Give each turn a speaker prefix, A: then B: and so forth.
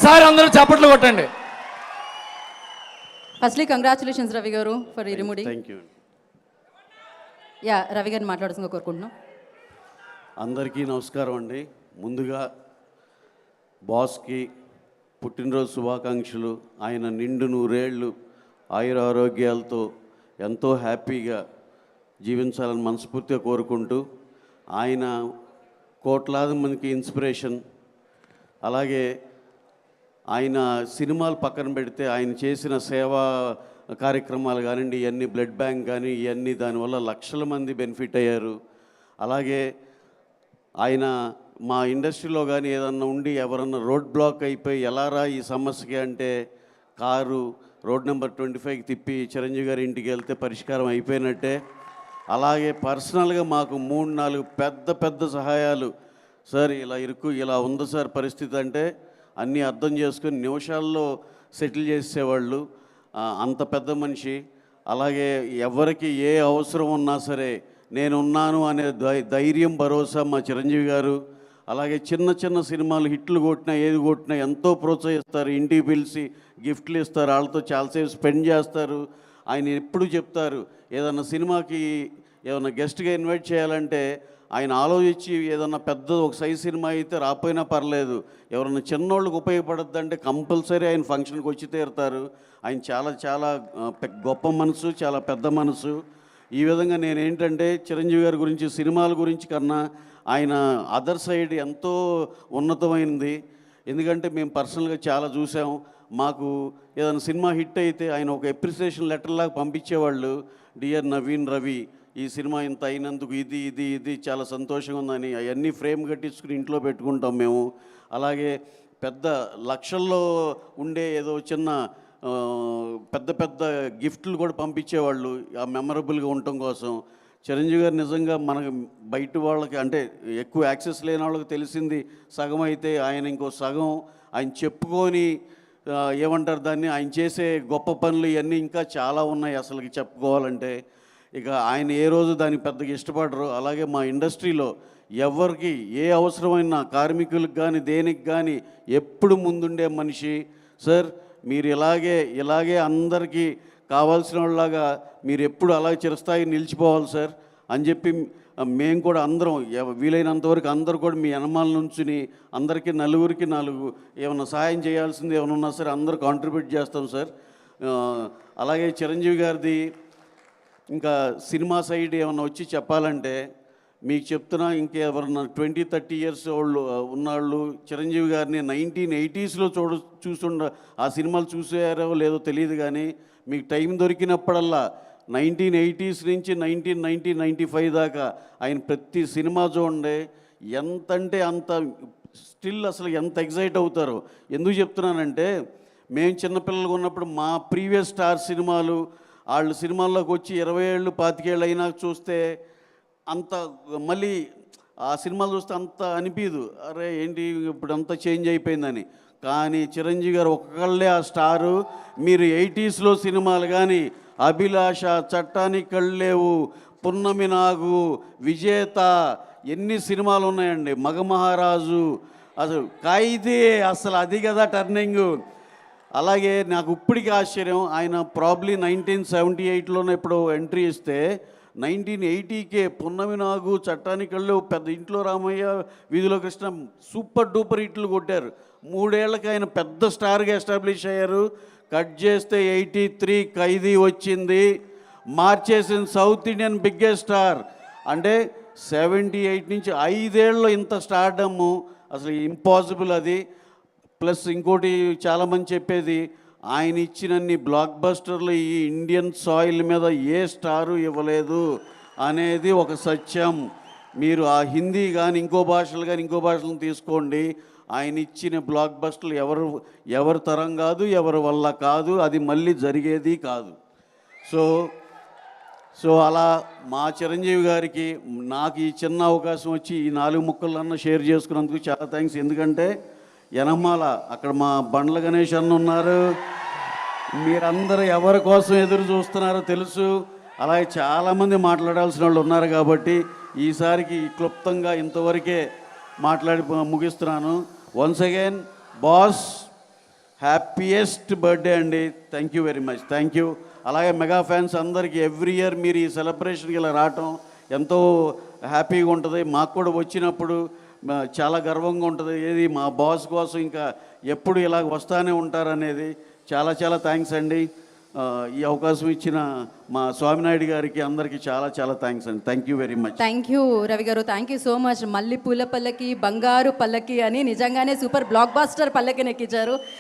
A: Sir అందరూ చప్పట్లు కొట్టండి.
B: ఫస్ట్లీ కంగ్రాచులేషన్స్ రవి గారు for irumudi.
C: Thank you.
B: Yeah Ravi గారిని మాట్లాడుతుందిగా కోరుకుంటున్నాం.
C: అందరికీ నమస్కారం అండి. ముందుగా బాస్కి పుట్టినరోజు శుభాకాంక్షలు. ఆయన నిండు నూరేళ్ళు ఆయుర ఆరోగ్యాలతో ఎంతో హ్యాపీగా జీవించాలని మనస్ఫూర్తిగా కోరుకుంటూ, ఆయన కోట్లాది మందికి ఇన్స్పిరేషన్. అలాగే ఆయన సినిమాలు పక్కన పెడితే ఆయన చేసిన సేవా కార్యక్రమాలు కానివ్వండి, ఇవన్నీ బ్లడ్ బ్యాంక్ కానీ ఇవన్నీ దానివల్ల లక్షల మంది బెనిఫిట్ అయ్యారు. అలాగే ఆయన మా ఇండస్ట్రీలో కానీ ఏదన్నా ఉండి ఎవరన్నా రోడ్ బ్లాక్ అయిపోయి ఎలారా ఈ సమస్యకి అంటే కారు రోడ్ నెంబర్ 25కి తిప్పి చిరంజీవి గారి ఇంటికి వెళ్తే పరిష్కారం అయిపోయినట్టే. అలాగే పర్సనల్గా మాకు 3-4 పెద్ద సహాయాలు. సార్ ఇలా ఇలా ఉంది సార్ పరిస్థితి అంటే అన్నీ అర్థం చేసుకుని నిమిషాల్లో సెటిల్ చేసేవాళ్ళు. అంత పెద్ద మనిషి. అలాగే ఎవరికి ఏ అవసరం ఉన్నా సరే నేనున్నాను అనే ధైర్యం భరోసా మా చిరంజీవి గారు. అలాగే చిన్న సినిమాలు హిట్లు కొట్టినా ఏది కొట్టినా ఎంతో ప్రోత్సహిస్తారు. ఇంటికి పిలిచి గిఫ్ట్లు ఇస్తారు, వాళ్ళతో చాలాసేపు స్పెండ్ చేస్తారు. ఆయన ఎప్పుడు చెప్తారు ఏదన్నా సినిమాకి ఏదన్నా గెస్ట్గా ఇన్వైట్ చేయాలంటే ఆయన ఆలోచించి ఏదన్నా పెద్ద ఒక సైజ్ సినిమా అయితే రాపోయినా పర్లేదు, ఎవరన్నా చిన్నోళ్ళకి ఉపయోగపడద్దంటే కంపల్సరీ ఆయన ఫంక్షన్కి వచ్చి తీరుతారు. ఆయన చాలా గొప్ప మనసు, చాలా పెద్ద మనసు. ఈ విధంగా నేనేంటంటే చిరంజీవి గారి గురించి సినిమాల గురించి కన్నా ఆయన అదర్ సైడ్ ఎంతో ఉన్నతమైనది. ఎందుకంటే మేము పర్సనల్గా చాలా చూసాం. మాకు ఏదైనా సినిమా హిట్ అయితే ఆయన ఒక అప్రిసియేషన్ లెటర్ లాగా పంపించేవాళ్ళు. డియర్ నవీన్ రవి, ఈ సినిమా ఇంత అయినందుకు ఇది చాలా సంతోషంగా ఉందని అవన్నీ ఫ్రేమ్ కట్టించుకుని ఇంట్లో పెట్టుకుంటాం మేము. అలాగే పెద్ద లక్షల్లో ఉండే ఏదో చిన్న పెద్ద గిఫ్ట్లు కూడా పంపించేవాళ్ళు ఆ మెమరబుల్గా ఉండటం కోసం. చిరంజీవి గారు నిజంగా మనకు బయట వాళ్ళకి అంటే ఎక్కువ యాక్సెస్ లేని వాళ్ళకి తెలిసింది సగం అయితే, ఆయన ఇంకో సగం ఆయన చెప్పుకొని ఏమంటారు దాన్ని, ఆయన చేసే గొప్ప పనులు ఇవన్నీ ఇంకా చాలా ఉన్నాయి అసలుకి చెప్పుకోవాలంటే. ఇక ఆయన ఏ రోజు దానికి పెద్దగా ఇష్టపడరు. అలాగే మా ఇండస్ట్రీలో ఎవరికి ఏ అవసరమైన కార్మికులకు కానీ దేనికి కానీ ఎప్పుడు ముందుండే మనిషి. సార్ మీరు ఇలాగే అందరికీ కావాల్సిన వాళ్ళలాగా మీరు ఎప్పుడు అలాగే చిరస్థాయి నిలిచిపోవాలి సార్ అని చెప్పి మేము కూడా అందరం వీలైనంతవరకు అందరూ కూడా మీ యనమాల నుంచుని అందరికీ నలుగురికి 4 ఏమన్నా సహాయం చేయాల్సింది ఏమైనా ఉన్నా సరే అందరూ కాంట్రిబ్యూట్ చేస్తాం సార్. అలాగే చిరంజీవి గారిది ఇంకా సినిమా సైడ్ ఏమన్నా వచ్చి చెప్పాలంటే మీకు చెప్తున్నా, ఇంకెవరన్నా 20-30 ఇయర్స్ వాళ్ళు ఉన్నవాళ్ళు చిరంజీవి గారిని 1980స్లో చూస్తుండ ఆ సినిమాలు చూసారో లేదో తెలియదు కానీ మీకు టైం దొరికినప్పుడల్లా 1980s నుంచి 1995 దాకా ఆయన ప్రతి సినిమా చూడండి. ఎంతంటే అంత స్టిల్ అసలు ఎంత ఎగ్జైట్ అవుతారో. ఎందుకు చెప్తున్నానంటే మేము చిన్నపిల్లలుగా ఉన్నప్పుడు మా ప్రీవియస్ స్టార్ సినిమాలు వాళ్ళు సినిమాల్లోకి వచ్చి 20 ఏళ్ళు 25 ఏళ్ళు అయినా చూస్తే అంత మళ్ళీ ఆ సినిమాలు చూస్తే అంత అనిపించదు, అరే ఏంటి ఇప్పుడు అంతా చేంజ్ అయిపోయిందని. కానీ చిరంజీవి గారు ఒక్కళ్ళే ఆ స్టారు. మీరు 80sలో సినిమాలు కానీ అభిలాష, చట్టానికి కళ్ళేవు, పున్నమి నాగు, విజేత ఎన్ని సినిమాలు ఉన్నాయండి, మగమహారాజు, అసలు ఖైదీ, అసలు అది కదా టర్నింగ్. అలాగే నాకు ఇప్పటికీ ఆశ్చర్యం, ఆయన ప్రాబ్లీ 1978లోనే ఎప్పుడో ఎంట్రీ ఇస్తే 1980కే పున్నమి నాగు, చట్టానికి కళ్ళు, పెద్ద ఇంట్లో రామయ్య, వీధిలో కృష్ణ సూపర్ డూపర్ హిట్లు కొట్టారు. 3 ఏళ్ళకి ఆయన పెద్ద స్టార్గా ఎస్టాబ్లిష్ అయ్యారు. కట్ చేస్తే 83 ఖైదీ వచ్చింది, మార్చేసిన సౌత్ ఇండియన్ బిగ్గెస్ట్ స్టార్. అంటే 78 నుంచి 5 ఏళ్ళలో ఇంత స్టార్డమ్ అసలు ఇంపాసిబుల్ అది. ప్లస్ ఇంకోటి చాలామంది చెప్పేది, ఆయన ఇచ్చినన్ని బ్లాక్ బస్టర్లు ఈ ఇండియన్ సాయిల్ మీద ఏ స్టారు ఇవ్వలేదు అనేది ఒక సత్యం. మీరు ఆ హిందీ కానీ ఇంకో భాషలను తీసుకోండి, ఆయన ఇచ్చిన బ్లాక్ బస్టర్లు ఎవరి తరం కాదు, ఎవరి వల్ల కాదు, అది మళ్ళీ జరిగేది కాదు. సో అలా మా చిరంజీవి గారికి నాకు ఈ చిన్న అవకాశం వచ్చి ఈ 4 ముక్కలన్నా షేర్ చేసుకున్నందుకు చాలా థ్యాంక్స్. ఎందుకంటే యనమాల అక్కడ మా బండ్ల గణేష్ అన్న ఉన్నారు, మీరందరూ ఎవరి కోసం ఎదురు చూస్తున్నారో తెలుసు. అలాగే చాలామంది మాట్లాడాల్సిన వాళ్ళు ఉన్నారు కాబట్టి ఈసారికి క్లుప్తంగా ఇంతవరకే మాట్లాడి ముగిస్తున్నాను. Once again boss, happiest birthday అండి. Thank you very much. Thank you. అలాగే మెగా ఫ్యాన్స్ అందరికీ ఎవ్రీ ఇయర్ మీరు ఈ సెలబ్రేషన్కి ఇలా రావటం ఎంతో హ్యాపీగా ఉంటుంది. మాకు కూడా వచ్చినప్పుడు చాలా గర్వంగా ఉంటుంది. ఏది మా బాస్ కోసం ఇంకా ఎప్పుడు ఇలా వస్తానే ఉంటారనేది. చాలా చాలా థ్యాంక్స్ అండి. ఈ అవకాశం ఇచ్చిన మా స్వామినాయుడు గారికి అందరికీ చాలా చాలా థ్యాంక్స్ అండి. Thank you very much.
B: Thank you Ravi గారు, థ్యాంక్ యూ సో మచ్. మళ్ళీ పూల పల్లకి, బంగారు పల్లకి అని నిజంగానే సూపర్ బ్లాక్ బాస్టర్ పల్లకిని ఎక్కించారు.